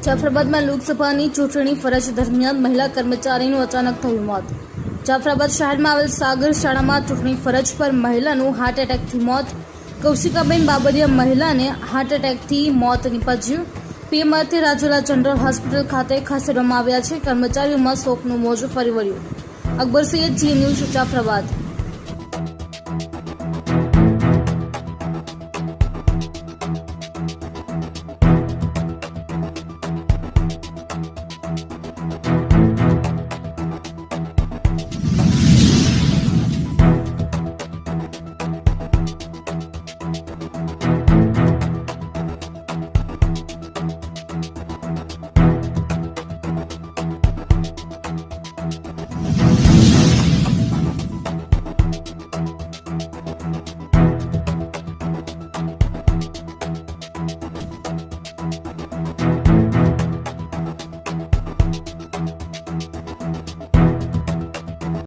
જાફરાબાદમાં લોકસભાની ચૂંટણી ફરજ દરમિયાન મહિલા કર્મચારીનું અચાનક થયું મોત। જાફરાબાદ શહેરમાં આવેલ સાગર શાળામાં ચૂંટણી ફરજ પર મહિલાનું હાર્ટ એટેકથી મોત। કૌશિકાબેન બાબરિયા મહિલાને હાર્ટ એટેકથી મોત નીપજ્યું। પીએમ અર્થે રાજુલા જનરલ હોસ્પિટલ ખાતે ખસેડવામાં આવ્યા છે। કર્મચારીઓમાં શોકનું મોજું ફરી વળ્યું। અકબર સૈયદ, જી ન્યૂઝ, જાફરાબાદ।